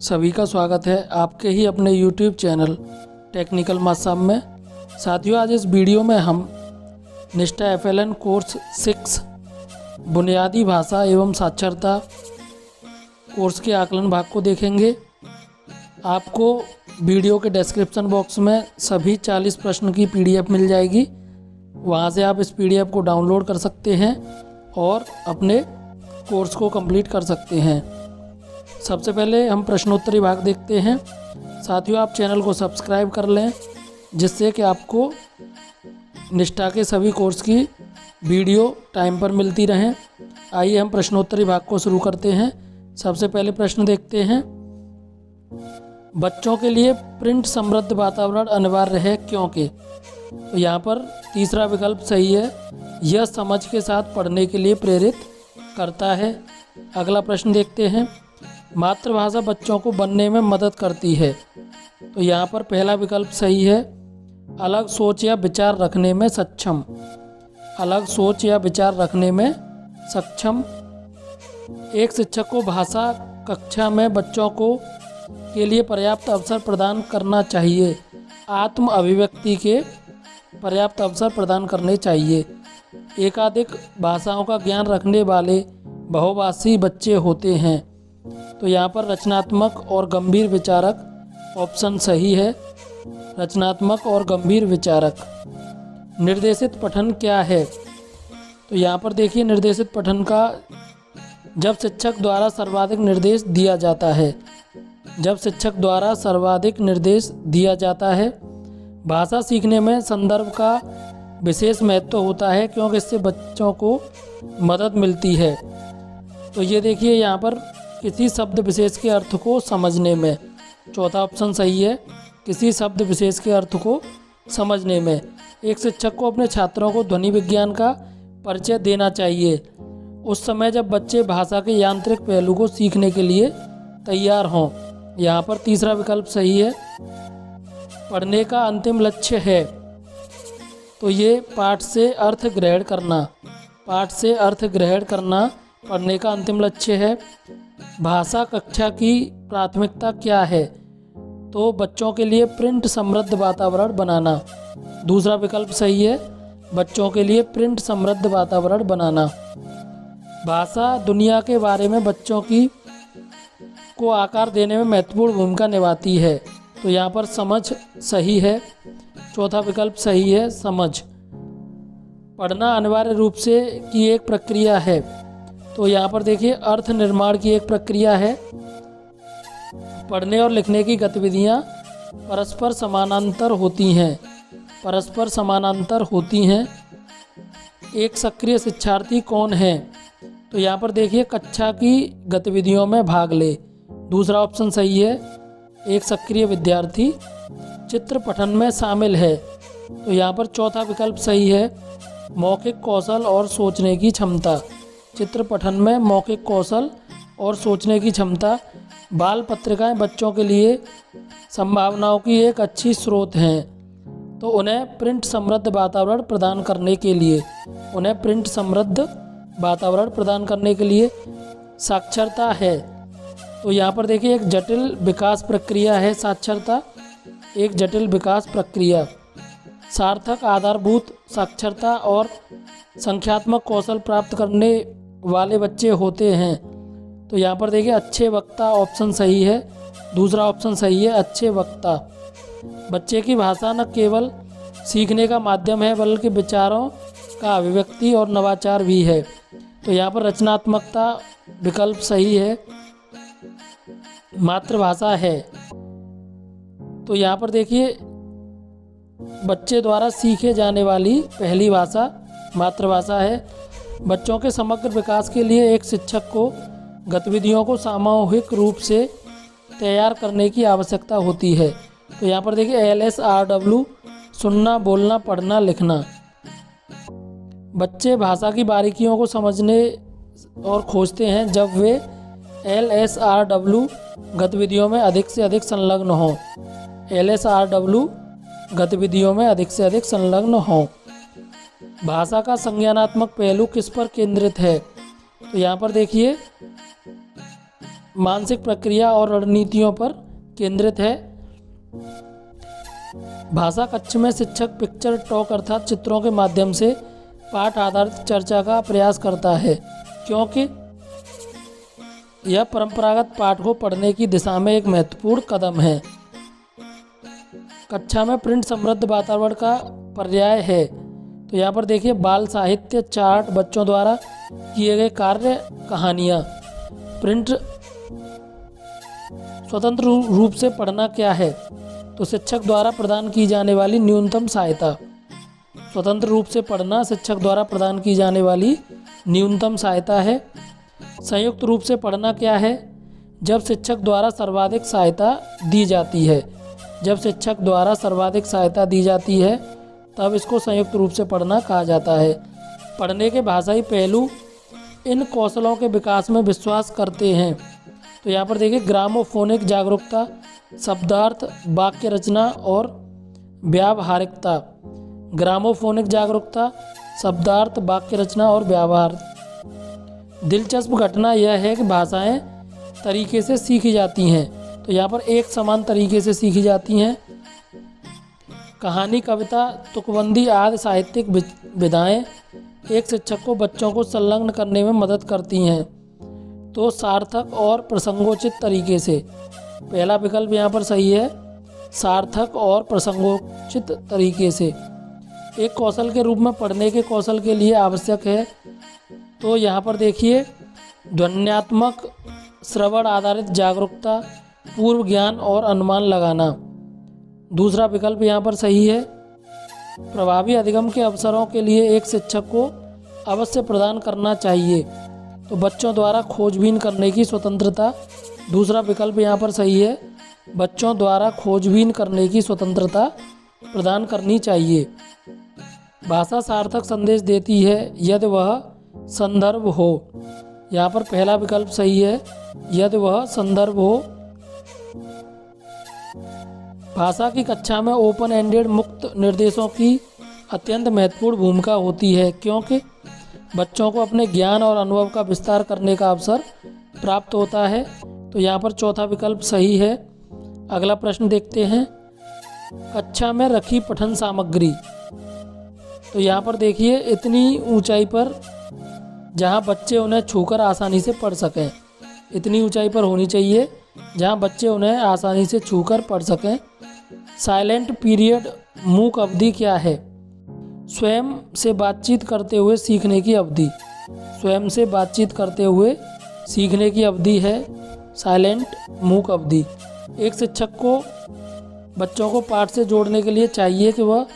सभी का स्वागत है आपके ही अपने YouTube चैनल टेक्निकल मासाब में। साथियों, आज इस वीडियो में हम निष्ठा FLN कोर्स 6 बुनियादी भाषा एवं साक्षरता कोर्स के आकलन भाग को देखेंगे। आपको वीडियो के डिस्क्रिप्शन बॉक्स में सभी 40 प्रश्न की PDF मिल जाएगी। वहां से आप इस PDF को डाउनलोड कर सकते हैं और अपने कोर्स को कंप्लीट कर सकते हैं। सबसे पहले हम प्रश्नोत्तरी भाग देखते हैं। साथियों, आप चैनल को सब्सक्राइब कर लें जिससे कि आपको निष्ठा के सभी कोर्स की वीडियो टाइम पर मिलती रहें। आइए हम प्रश्नोत्तरी भाग को शुरू करते हैं। सबसे पहले प्रश्न देखते हैं, बच्चों के लिए प्रिंट समृद्ध वातावरण अनिवार्य है क्योंकि? तो यहाँ पर तीसरा विकल्प सही है, यह समझ के साथ पढ़ने के लिए प्रेरित करता है। अगला प्रश्न देखते हैं, मातृभाषा बच्चों को बनने में मदद करती है। तो यहाँ पर पहला विकल्प सही है, अलग सोच या विचार रखने में सक्षम। अलग सोच या विचार रखने में सक्षम। एक शिक्षक को भाषा कक्षा में बच्चों को के लिए पर्याप्त अवसर प्रदान करना चाहिए। आत्म अभिव्यक्ति के पर्याप्त अवसर प्रदान करने चाहिए। एकाधिक भाषाओं का ज्ञान रखने वाले बहुभाषी बच्चे होते हैं। तो यहाँ पर रचनात्मक और गंभीर विचारक ऑप्शन सही है। रचनात्मक और गंभीर विचारक। निर्देशित पठन क्या है? तो यहाँ पर देखिए, निर्देशित पठन का जब शिक्षक द्वारा सर्वाधिक निर्देश दिया जाता है। जब शिक्षक द्वारा सर्वाधिक निर्देश दिया जाता है। भाषा सीखने में संदर्भ का विशेष महत्व होता है क्योंकि इससे बच्चों को मदद मिलती है। तो ये देखिए, यहाँ पर किसी शब्द विशेष के अर्थ को समझने में। चौथा ऑप्शन सही है, किसी शब्द विशेष के अर्थ को समझने में। एक शिक्षक को अपने छात्रों को ध्वनि विज्ञान का परिचय देना चाहिए उस समय जब बच्चे भाषा के यांत्रिक पहलू को सीखने के लिए तैयार हों। यहाँ पर तीसरा विकल्प सही है, पढ़ने का अंतिम लक्ष्य है। तो ये पाठ से अर्थ ग्रहण करना। पाठ से अर्थ ग्रहण करना पढ़ने का अंतिम लक्ष्य है। भाषा कक्षा की प्राथमिकता क्या है? तो बच्चों के लिए प्रिंट समृद्ध वातावरण बनाना। दूसरा विकल्प सही है, बच्चों के लिए प्रिंट समृद्ध वातावरण बनाना। भाषा दुनिया के बारे में बच्चों को आकार देने में महत्वपूर्ण भूमिका निभाती है। तो यहाँ पर समझ सही है। चौथा विकल्प सही है, समझ। पढ़ना अनिवार्य रूप से की एक प्रक्रिया है। तो यहाँ पर देखिए, अर्थ निर्माण की एक प्रक्रिया है। पढ़ने और लिखने की गतिविधियाँ परस्पर समानांतर होती हैं। परस्पर समानांतर होती हैं। एक सक्रिय शिक्षार्थी कौन है? तो यहाँ पर देखिए, कक्षा की गतिविधियों में भाग ले। दूसरा ऑप्शन सही है, एक सक्रिय विद्यार्थी चित्र पठन में शामिल है। तो यहाँ पर चौथा विकल्प सही है, मौखिक कौशल और सोचने की क्षमता। चित्र पठन में मौखिक कौशल और सोचने की क्षमता। बाल पत्रिकाएं बच्चों के लिए संभावनाओं की एक अच्छी स्रोत हैं। तो उन्हें प्रिंट समृद्ध वातावरण प्रदान करने के लिए साक्षरता है। तो यहाँ पर देखिए, एक जटिल विकास प्रक्रिया है साक्षरता। एक जटिल विकास प्रक्रिया। सार्थक आधारभूत साक्षरता और संख्यात्मक कौशल प्राप्त करने वाले बच्चे होते हैं। तो यहाँ पर देखिए, अच्छे वक्ता ऑप्शन सही है। दूसरा ऑप्शन सही है, अच्छे वक्ता। बच्चे की भाषा न केवल सीखने का माध्यम है बल्कि विचारों का अभिव्यक्ति और नवाचार भी है। तो यहाँ पर रचनात्मकता विकल्प सही है। मातृभाषा है। तो यहाँ पर देखिए, बच्चे द्वारा सीखे जाने वाली पहली भाषा मातृभाषा है। बच्चों के समग्र विकास के लिए एक शिक्षक को गतिविधियों को सामूहिक रूप से तैयार करने की आवश्यकता होती है। तो यहाँ पर देखिए, LSRW सुनना, बोलना, पढ़ना, लिखना। बच्चे भाषा की बारीकियों को समझने और खोजते हैं जब वे LSRW गतिविधियों में अधिक से अधिक संलग्न हों। LSRW गतिविधियों में अधिक से अधिक संलग्न हों। भाषा का संज्ञानात्मक पहलू किस पर केंद्रित है? तो यहाँ पर देखिए, मानसिक प्रक्रिया और रणनीतियों पर केंद्रित है। भाषा कक्ष में शिक्षक पिक्चर टॉक अर्थात चित्रों के माध्यम से पाठ आधारित चर्चा का प्रयास करता है, क्योंकि यह परंपरागत पाठ को पढ़ने की दिशा में एक महत्वपूर्ण कदम है। कक्षा में प्रिंट समृद्ध वातावरण का पर्याय है। तो यहाँ पर देखिए, बाल साहित्य, चार्ट, बच्चों द्वारा किए गए कार्य, कहानियाँ। प्रिंट स्वतंत्र रूप से पढ़ना क्या है? तो शिक्षक द्वारा प्रदान की जाने वाली न्यूनतम सहायता। स्वतंत्र रूप से पढ़ना शिक्षक द्वारा प्रदान की जाने वाली न्यूनतम सहायता है। संयुक्त रूप से पढ़ना क्या है? जब शिक्षक द्वारा सर्वाधिक सहायता दी जाती है। जब शिक्षक द्वारा सर्वाधिक सहायता दी जाती है तब इसको संयुक्त रूप से पढ़ना कहा जाता है। पढ़ने के भाषाई पहलू इन कौशलों के विकास में विश्वास करते हैं। तो यहाँ पर देखिए, ग्रामोफोनिक जागरूकता, शब्दार्थ, वाक्य रचना और व्यावहारिकता। ग्रामोफोनिक जागरूकता, शब्दार्थ, वाक्य रचना और व्यवहार। दिलचस्प घटना यह है कि भाषाएं तरीके से सीखी जाती हैं। तो यहाँ पर एक समान तरीके से सीखी जाती हैं। कहानी, कविता, तुकबंदी आदि साहित्यिक विधाएं एक शिक्षक को बच्चों को संलग्न करने में मदद करती हैं। तो सार्थक और प्रसंगोचित तरीके से, पहला विकल्प यहाँ पर सही है, सार्थक और प्रसंगोचित तरीके से। एक कौशल के रूप में पढ़ने के कौशल के लिए आवश्यक है। तो यहाँ पर देखिए, ध्वन्यात्मक श्रवण आधारित जागरूकता, पूर्व ज्ञान और अनुमान लगाना। दूसरा विकल्प यहाँ पर सही है। प्रभावी अधिगम के अवसरों के लिए एक शिक्षक को अवश्य प्रदान करना चाहिए। तो बच्चों द्वारा खोजबीन करने की स्वतंत्रता। दूसरा विकल्प यहाँ पर सही है, बच्चों द्वारा खोजबीन करने की स्वतंत्रता प्रदान करनी चाहिए। भाषा सार्थक संदेश देती है यदि वह संदर्भ हो। यहाँ पर पहला विकल्प सही है, यदि वह संदर्भ हो। भाषा की कक्षा में ओपन एंडेड मुक्त निर्देशों की अत्यंत महत्वपूर्ण भूमिका होती है, क्योंकि बच्चों को अपने ज्ञान और अनुभव का विस्तार करने का अवसर प्राप्त होता है। तो यहाँ पर चौथा विकल्प सही है। अगला प्रश्न देखते हैं, कक्षा में रखी पठन सामग्री। तो यहाँ पर देखिए, इतनी ऊंचाई पर जहाँ बच्चे उन्हें छूकर आसानी से पढ़ सकें। इतनी ऊंचाई पर होनी चाहिए जहाँ बच्चे उन्हें आसानी से छूकर पढ़ सकें। साइलेंट पीरियड मूक अवधि क्या है? स्वयं से बातचीत करते हुए सीखने की अवधि। स्वयं से बातचीत करते हुए सीखने की अवधि है साइलेंट मूक अवधि। एक शिक्षक को बच्चों को पाठ से जोड़ने के लिए चाहिए कि वह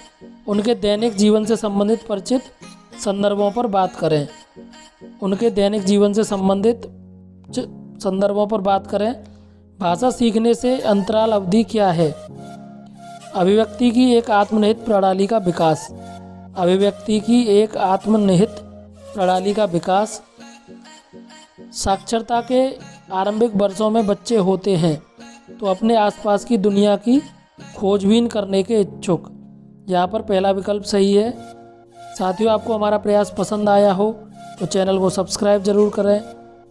उनके दैनिक जीवन से संबंधित परिचित संदर्भों पर बात करें। उनके दैनिक जीवन से संबंधित संदर्भों पर बात करें। भाषा सीखने से अंतराल अवधि क्या है? अभिव्यक्ति की एक आत्मनिहित प्रणाली का विकास। अभिव्यक्ति की एक आत्मनिहित प्रणाली का विकास। साक्षरता के आरंभिक वर्षों में बच्चे होते हैं तो अपने आसपास की दुनिया की खोजबीन करने के इच्छुक। यहाँ पर पहला विकल्प सही है। साथियों, आपको हमारा प्रयास पसंद आया हो तो चैनल को सब्सक्राइब जरूर करें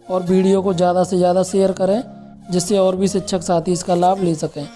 और वीडियो को ज़्यादा से ज़्यादा शेयर करें, जिससे और भी शिक्षक साथी इसका लाभ ले सकें।